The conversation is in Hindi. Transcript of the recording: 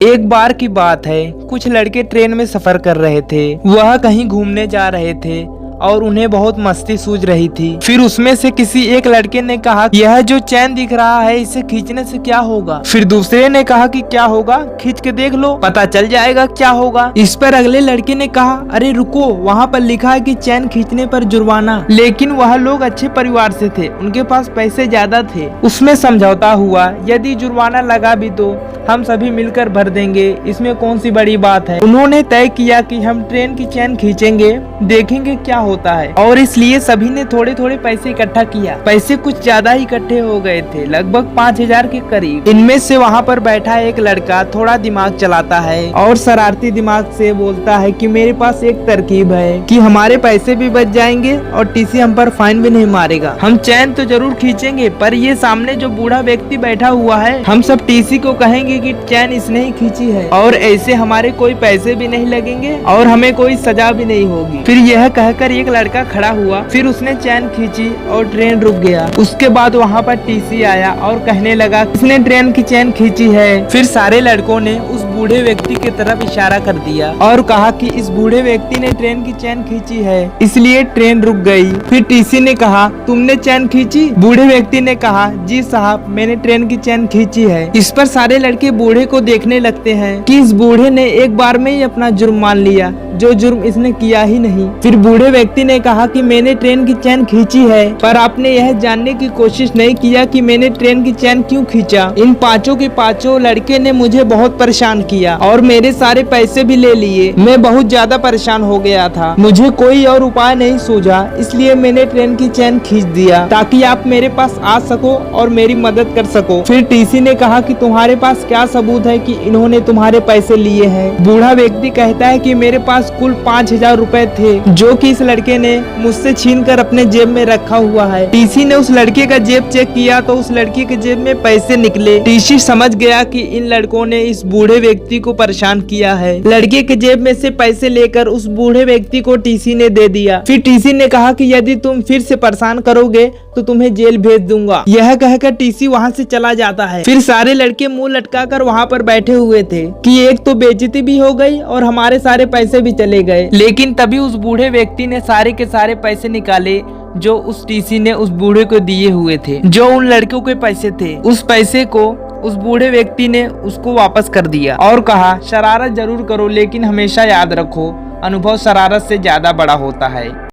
एक बार की बात है, कुछ लड़के ट्रेन में सफर कर रहे थे। वह कहीं घूमने जा रहे थे और उन्हें बहुत मस्ती सूझ रही थी। फिर उसमें से किसी एक लड़के ने कहा, यह जो चैन दिख रहा है इसे खींचने से क्या होगा। फिर दूसरे ने कहा कि क्या होगा, खींच के देख लो, पता चल जाएगा क्या होगा। इस पर अगले लड़के ने कहा, अरे रुको, वहाँ पर लिखा है कि चैन खींचने पर जुर्माना। लेकिन वह लोग अच्छे परिवार से थे, उनके पास पैसे ज्यादा थे। उसमें समझौता हुआ, यदि जुर्माना लगा भी तो हम सभी मिलकर भर देंगे, इसमें कौन सी बड़ी बात है। उन्होंने तय किया कि हम ट्रेन की चैन खींचेंगे, देखेंगे क्या होता है। और इसलिए सभी ने थोड़े थोड़े पैसे इकट्ठा किया। पैसे कुछ ज्यादा ही इकट्ठे हो गए थे, लगभग 5,000 के करीब। इनमें से वहाँ पर बैठा एक लड़का थोड़ा दिमाग चलाता है और शरारती दिमाग से बोलता है कि मेरे पास एक तरकीब है कि हमारे पैसे भी बच जाएंगे और टीसी हम पर फाइन भी नहीं मारेगा। हम चैन तो जरूर खींचेंगे, पर ये सामने जो बूढ़ा व्यक्ति बैठा हुआ है, हम सब टीसी को कहेंगे कि चैन इसने ही खींची है, और ऐसे हमारे कोई पैसे भी नहीं लगेंगे और हमें कोई सजा भी नहीं होगी। फिर यह कहकर एक लड़का खड़ा हुआ, फिर उसने चैन खींची और ट्रेन रुक गया। उसके बाद वहाँ पर टीसी आया और कहने लगा, किसने ट्रेन की चैन खींची है। फिर सारे लड़कों ने उस बूढ़े व्यक्ति की तरफ इशारा कर दिया और कहा कि इस बूढ़े व्यक्ति ने ट्रेन की चैन खींची है, इसलिए ट्रेन रुक गई। फिर टीसी ने कहा, तुमने चैन खींची। बूढ़े व्यक्ति ने कहा, जी साहब, मैंने ट्रेन की चैन खींची है। इस पर सारे लड़के बूढ़े को देखने लगते हैं कि इस बूढ़े ने एक बार में ही अपना जुर्म मान लिया, जो जुर्म इसने किया ही नहीं। फिर बूढ़े व्यक्ति ने कहा कि मैंने ट्रेन की चैन खींची है, पर आपने यह जानने की कोशिश नहीं किया कि मैंने ट्रेन की चैन क्यों खींचा। इन पांचों के पांचों लड़के ने मुझे बहुत परेशान किया और मेरे सारे पैसे भी ले लिए। मैं बहुत ज्यादा परेशान हो गया था, मुझे कोई और उपाय नहीं सूझा, इसलिए मैंने ट्रेन की चैन खींच दिया ताकि आप मेरे पास आ सको और मेरी मदद कर सको। फिर टीसी ने कहा कि तुम्हारे पास क्या सबूत है कि इन्होंने तुम्हारे पैसे लिए हैं। बूढ़ा व्यक्ति कहता है कि मेरे पास कुल 5,000 रुपए थे, जो कि इस लड़के ने मुझसे छीनकर अपने जेब में रखा हुआ है। टीसी ने उस लड़के का जेब चेक किया तो उस लड़के के जेब में पैसे निकले। टीसी समझ गया कि इन लड़कों ने इस बूढ़े व्यक्ति को परेशान किया है। लड़के के जेब में से पैसे लेकर उस बूढ़े व्यक्ति को टीसी ने दे दिया। फिर टीसी ने कहा कि यदि तुम फिर से परेशान करोगे तो तुम्हें जेल भेज दूंगा। यह कहकर टीसी वहाँ से चला जाता है। फिर सारे लड़के मुंह लटकाकर वहाँ पर बैठे हुए थे कि एक तो बेइज्जती भी हो गई और हमारे सारे पैसे भी चले गए। लेकिन तभी उस बूढ़े व्यक्ति ने सारे के सारे पैसे निकाले जो उस टीसी ने उस बूढ़े को दिए हुए थे, जो उन लड़कों के पैसे थे। उस पैसे को उस बूढ़े व्यक्ति ने उसको वापस कर दिया और कहा, शरारत जरूर करो लेकिन हमेशा याद रखो, अनुभव शरारत से ज्यादा बड़ा होता है।